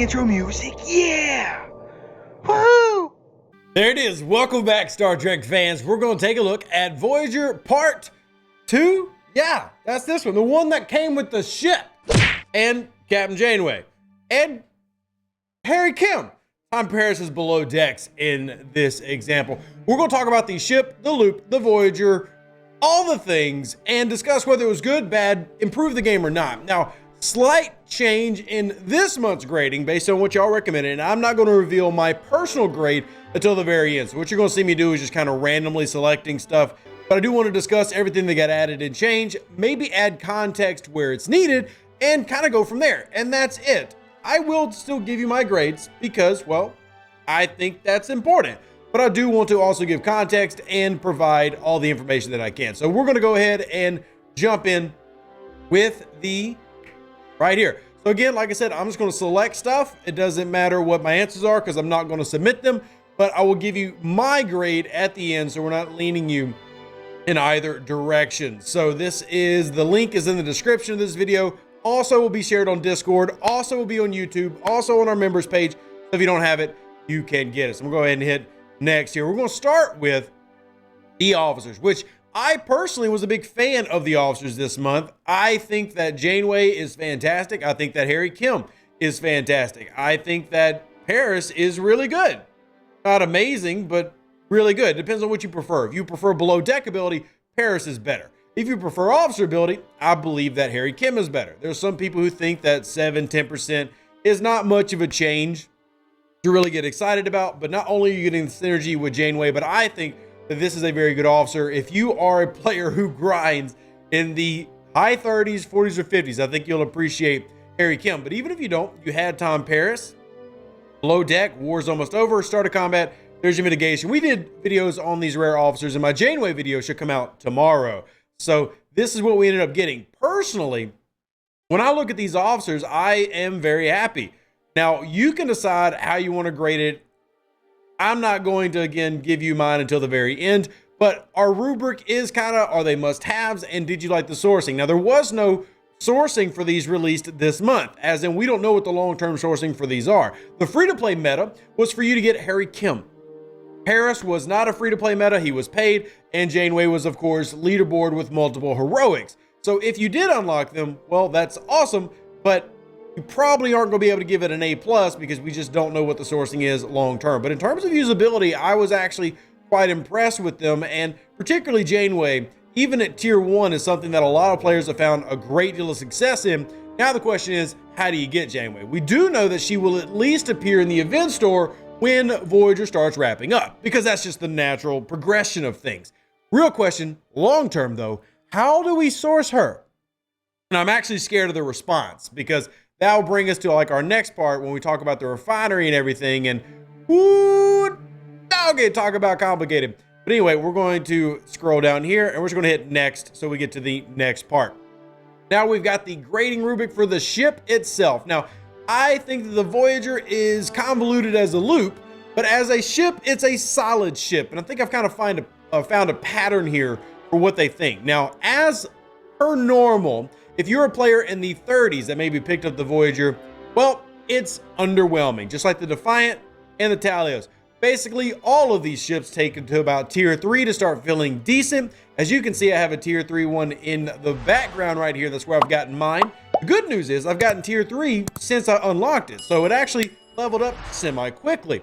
intro music. Yeah! Woohoo! There it is. Welcome back, Star Trek fans. We're going to take a look at Voyager Part 2. Yeah, that's this one. The one that came with the ship and Captain Janeway and Harry Kim. Tom Paris is below decks in this example. We're going to talk about the ship, the loop, the Voyager, all the things, and discuss whether it was good, bad, improve the game or not. Now, slight change in this month's grading based on what y'all recommended, and I'm not going to reveal my personal grade until the very end. So what you're going to see me do is just kind of randomly selecting stuff, but I do want to discuss everything that got added and changed, maybe add context where it's needed, and kind of go from there. And that's it. I will still give you my grades because, well, I think that's important. But I do want to also give context and provide all the information that I can. So we're going to go ahead and jump in with the right here. So again, like I said, I'm just going to select stuff. It doesn't matter what my answers are because I'm not going to submit them, but I will give you my grade at the end so we're not leaning you in either direction. So this is, the link is in the description of this video. Also will be shared on Discord, also will be on YouTube, also on our members page. So if you don't have it, you can get it. So I'm going to go ahead and hit next here. We're going to start with the officers, which I personally was a big fan of the officers this month. I think that Janeway is fantastic. I think that Harry Kim is fantastic. I think that Paris is really good. Not amazing, but really good. Depends on what you prefer. If you prefer below deck ability, Paris is better. If you prefer officer ability, I believe that Harry Kim is better. There's some people who think that 7-10% is not much of a change to really get excited about, but not only are you getting the synergy with Janeway, but I think that this is a very good officer. If you are a player who grinds in the high 30s, 40s, or 50s, I think you'll appreciate Harry Kim. But even if you don't, you had Tom Paris, below deck, war's almost over, start of combat, there's your mitigation. We did videos on these rare officers, and my Janeway video should come out tomorrow. So this is what we ended up getting. Personally, when I look at these officers, I am very happy. Now, you can decide how you want to grade it. I'm not going to, again, give you mine until the very end, but our rubric is kind of, are they must-haves, and did you like the sourcing? Now, there was no sourcing for these released this month, as in we don't know what the long-term sourcing for these are. The free-to-play meta was for you to get Harry Kim. Paris was not a free-to-play meta, he was paid, and Janeway was, of course, leaderboard with multiple heroics. So if you did unlock them, well, that's awesome, but you probably aren't going to be able to give it an A+ because we just don't know what the sourcing is long-term. But in terms of usability, I was actually quite impressed with them, and particularly Janeway, even at tier 1, is something that a lot of players have found a great deal of success in. Now the question is, how do you get Janeway? We do know that she will at least appear in the event store when Voyager starts wrapping up, because that's just the natural progression of things. Real question, long-term though, how do we source her? And I'm actually scared of the response, because that'll bring us to like our next part when we talk about the refinery and everything, and whoo, doggy, talk about complicated. But anyway, we're going to scroll down here and we're just going to hit next so we get to the next part. Now we've got the grading rubric for the ship itself. Now, I think that the Voyager is convoluted as a loop, but as a ship, it's a solid ship. And I think I've kind of found a pattern here for what they think. Now, as per normal, if you're a player in the 30s that maybe picked up the Voyager, well, it's underwhelming, just like the Defiant and the Talios. Basically, all of these ships take it to about tier 3 to start feeling decent. As you can see, I have a tier 3 one in the background right here. That's where I've gotten mine. The good news is I've gotten tier 3 since I unlocked it, so it actually leveled up semi-quickly.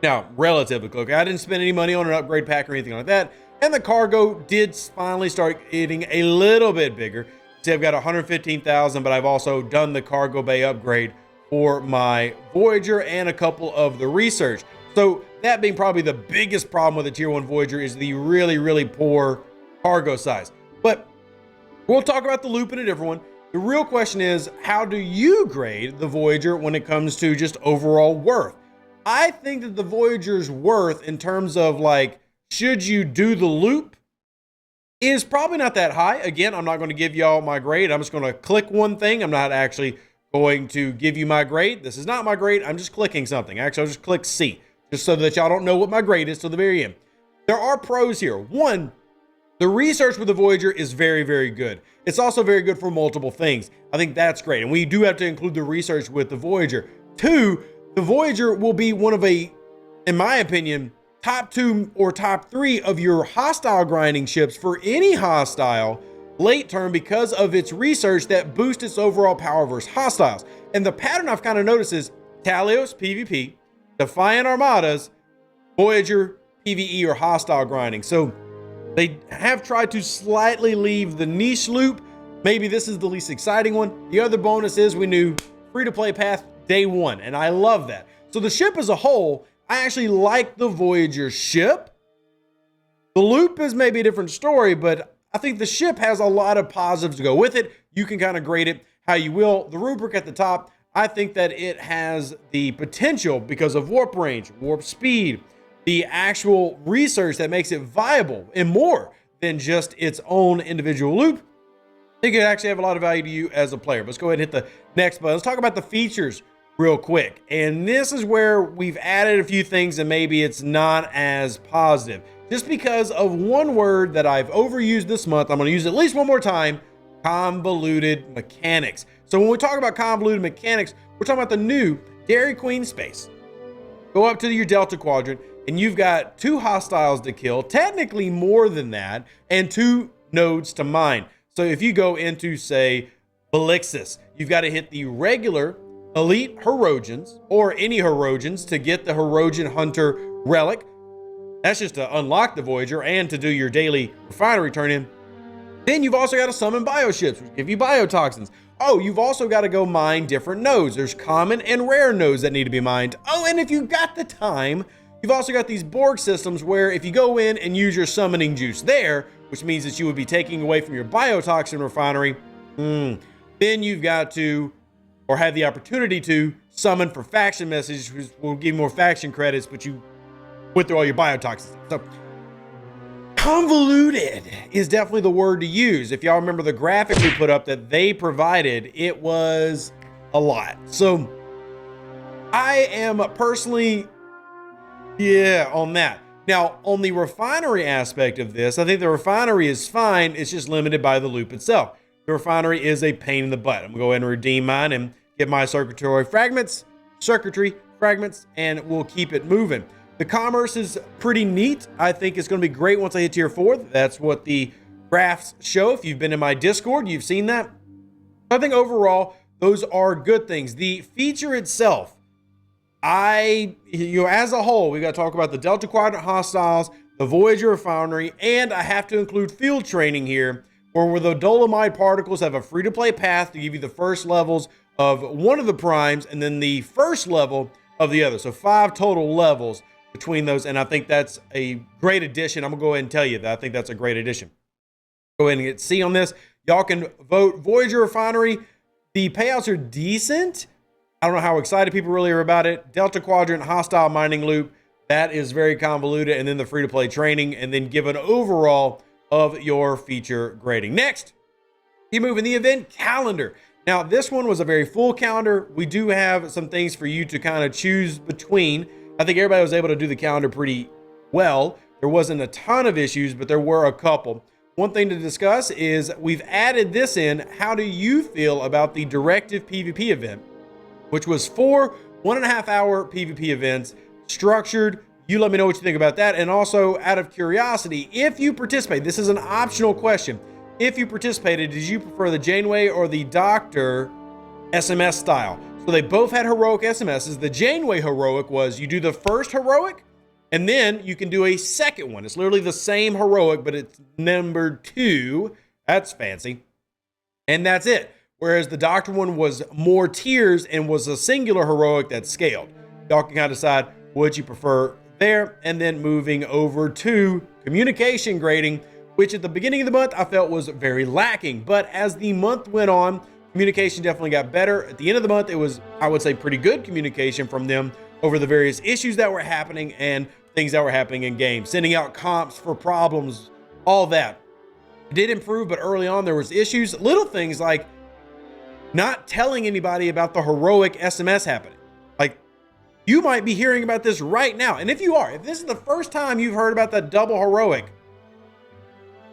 Now, relatively quick. I didn't spend any money on an upgrade pack or anything like that, and the cargo did finally start getting a little bit bigger. See, I've got 115,000, but I've also done the cargo bay upgrade for my Voyager and a couple of the research. So that being probably the biggest problem with the tier 1 Voyager is the really, really poor cargo size. But we'll talk about the loop in a different one. The real question is, how do you grade the Voyager when it comes to just overall worth? I think that the Voyager's worth in terms of like, should you do the loop, is probably not that high. Again, I'm not going to give y'all my grade. I'm just going to click one thing. I'm not actually going to give you my grade. This is not my grade. I'm just clicking something. Actually, I'll just click C, just so that y'all don't know what my grade is till the very end. There are pros here. One, the research with the Voyager is very, very good. It's also very good for multiple things. I think that's great. And we do have to include the research with the Voyager. 2, the Voyager will be one of in my opinion, top 2 or top 3 of your hostile grinding ships for any hostile late term because of its research that boosts its overall power versus hostiles. And the pattern I've kind of noticed is Talios PvP, Defiant Armadas, Voyager PvE or hostile grinding. So they have tried to slightly leave the niche loop. Maybe this is the least exciting one. The other bonus is we knew free-to-play path day 1, and I love that. So the ship as a whole, I actually like the Voyager ship. The loop is maybe a different story, but I think the ship has a lot of positives to go with it. You can kind of grade it how you will. The rubric at the top, I think that it has the potential because of warp range, warp speed, the actual research that makes it viable and more than just its own individual loop. It could actually have a lot of value to you as a player. Let's go ahead and hit the next button. Let's talk about the features real quick. And this is where we've added a few things and maybe it's not as positive. Just because of one word that I've overused this month, I'm going to use it at least one more time: convoluted mechanics. So when we talk about convoluted mechanics, we're talking about the new Dairy Queen space. Go up to your Delta Quadrant and you've got 2 hostiles to kill, technically more than that, and 2 nodes to mine. So if you go into, say, Belixis, you've got to hit the regular Elite Herogens or any Herogens to get the Herogen Hunter relic. That's just to unlock the Voyager and to do your daily refinery turn-in. Then you've also got to summon bioships, which give you biotoxins. Oh, you've also got to go mine different nodes. There's common and rare nodes that need to be mined. Oh, and if you've got the time, you've also got these Borg systems where if you go in and use your summoning juice there, which means that you would be taking away from your biotoxin refinery, then you've got to, or have the opportunity to, summon for faction messages, which will give you more faction credits, but you went through all your biotoxins. So convoluted is definitely the word to use. If y'all remember the graphic we put up that they provided, it was a lot. So I am personally, on that. Now, on the refinery aspect of this, I think the refinery is fine. It's just limited by the loop itself. The refinery is a pain in the butt. I'm gonna go ahead and redeem mine and get my circuitry fragments, and we'll keep it moving. The commerce is pretty neat. I think it's gonna be great once I hit tier 4. That's what the graphs show. If you've been in my Discord, you've seen that. I think overall, those are good things. The feature itself, as a whole, we got to talk about the Delta Quadrant hostiles, the Voyager refinery, and I have to include field training here, where the Dolomite particles have a free-to-play path to give you the first levels of one of the primes and then the first level of the other. So 5 total levels between those, and I think that's a great addition. I'm gonna go ahead and tell you that I think that's a great addition. Go ahead and get C on this. Y'all can vote Voyager refinery. The payouts are decent. I don't know how excited people really are about it. Delta Quadrant hostile mining loop, that is very convoluted, and then the free-to-play training, and then give an overall of your feature grading. Next, you move in the event calendar. Now, this one was a very full calendar. We do have some things for you to kind of choose between. I think everybody was able to do the calendar pretty well. There wasn't a ton of issues, but there were a couple. One thing to discuss is we've added this in. How do you feel about the directive PvP event, which was 4 1.5 hour PvP events, structured? You let me know what you think about that. And also, out of curiosity, if you participate, this is an optional question. If you participated, did you prefer the Janeway or the Doctor SMS style? So they both had heroic SMSs. The Janeway heroic was you do the first heroic, and then you can do a second one. It's literally the same heroic, but it's number 2. That's fancy. And that's it. Whereas the Doctor one was more tiers and was a singular heroic that scaled. Y'all can kind of decide what you prefer there. And then moving over to communication grading, which at the beginning of the month I felt was very lacking. But as the month went on, communication definitely got better. At the end of the month, it was, I would say, pretty good communication from them over the various issues that were happening and things that were happening in game. Sending out comps for problems, all that. It did improve, but early on there was issues. Little things like not telling anybody about the heroic SMS happening. Like, you might be hearing about this right now. And if you are, if this is the first time you've heard about the double heroic,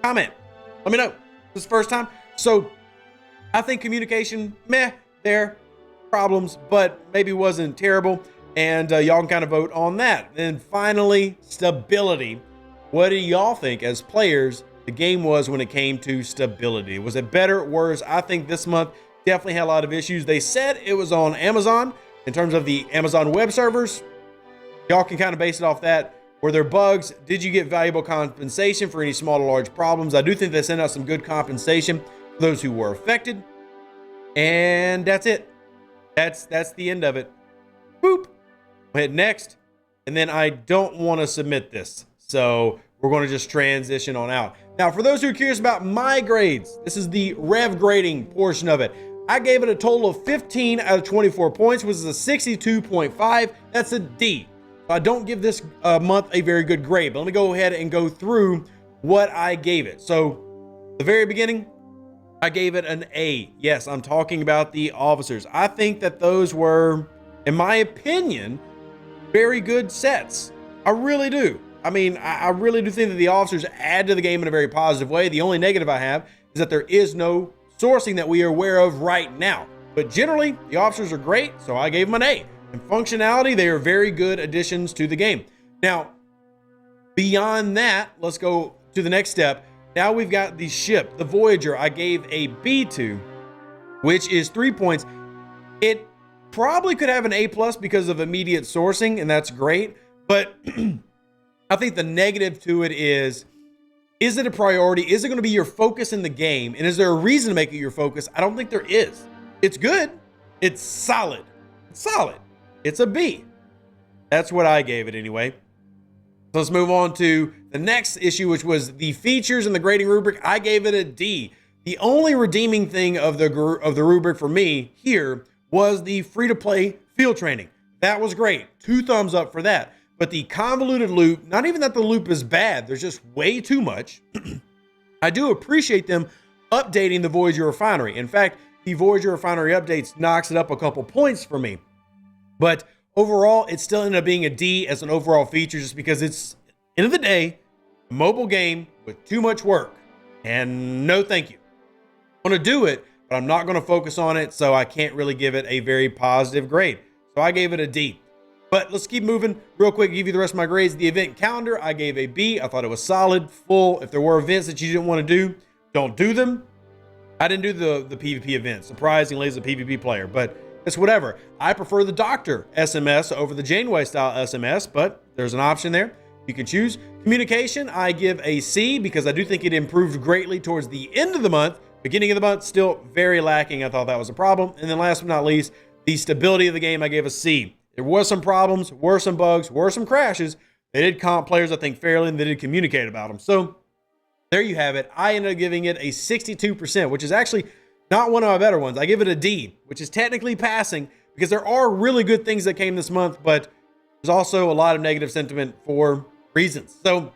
comment. Let me know. This is the first time. So I think communication, meh, there. problems, but maybe wasn't terrible. And y'all can kind of vote on that. And finally, stability. What do y'all think as players the game was when it came to stability? Was it better or worse? I think this month definitely had a lot of issues. They said it was on Amazon in terms of the Amazon web servers. Y'all can kind of base it off that. Were there bugs? Did you get valuable compensation for any small or large problems? I do think they sent out some good compensation for those who were affected. And that's it. That's the end of it. Boop. We'll hit next. And then I don't want to submit this. So we're going to just transition on out. Now, for those who are curious about my grades, this is the rev grading portion of it. I gave it a total of 15 out of 24 points, which is a 62.5. That's a D. So I don't give this month a very good grade, but let me go ahead and go through what I gave it. So the very beginning, I gave it an A. Yes, I'm talking about the officers. I think that those were, in my opinion, very good sets. I really do. I mean, I really do think that the officers add to the game in a very positive way. The only negative I have is that there is no sourcing that we are aware of right now. But generally, the officers are great, so I gave them an A. In functionality, they are very good additions to the game. Now, beyond that, let's go to the next step. Now we've got the ship, the Voyager, I gave a B to, which is 3 points. It probably could have an A+ because of immediate sourcing, and that's great. But I think the negative to it is it a priority? Is it going to be your focus in the game? And is there a reason to make it your focus? I don't think there is. It's good. It's solid. It's solid. It's a B. That's what I gave it anyway. So let's move on to the next issue, which was the features and the grading rubric. I gave it a D. The only redeeming thing of the rubric for me here was the free-to-play field training. That was great. 2 thumbs up for that. But the convoluted loop, not even that the loop is bad, there's just way too much. I do appreciate them updating the Voyager refinery. In fact, the Voyager refinery updates knocks it up a couple points for me. But overall, it still ended up being a D as an overall feature just because it's, end of the day, a mobile game with too much work. And no thank you. I want to do it, but I'm not going to focus on it, so I can't really give it a very positive grade. So I gave it a D. But let's keep moving real quick, give you the rest of my grades. The event calendar, I gave a B. I thought it was solid, full. If there were events that you didn't want to do, don't do them. I didn't do the PvP event, surprisingly as a PvP player, but it's whatever. I prefer the Doctor SMS over the Janeway style SMS, but there's an option there. You can choose. Communication, I give a C because I do think it improved greatly towards the end of the month. Beginning of the month, still very lacking. I thought that was a problem. And then last but not least, the stability of the game, I gave a C. There was some problems, were some bugs, were some crashes. They did comp players, I think, fairly, and they did communicate about them. So there you have it. I ended up giving it a 62%, which is actually not one of my better ones. I give it a D, which is technically passing because there are really good things that came this month, but there's also a lot of negative sentiment for reasons. So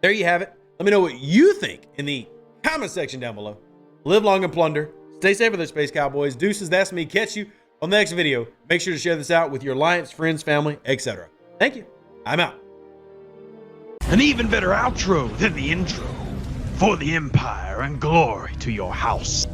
there you have it. Let me know what you think in the comment section down below. Live long and plunder. Stay safe with the Space Cowboys. Deuces, that's me. Catch you on the next video. Make sure to share this out with your alliance, friends, family, etc. Thank you. I'm out. An even better outro than the intro. For the Empire and glory to your house.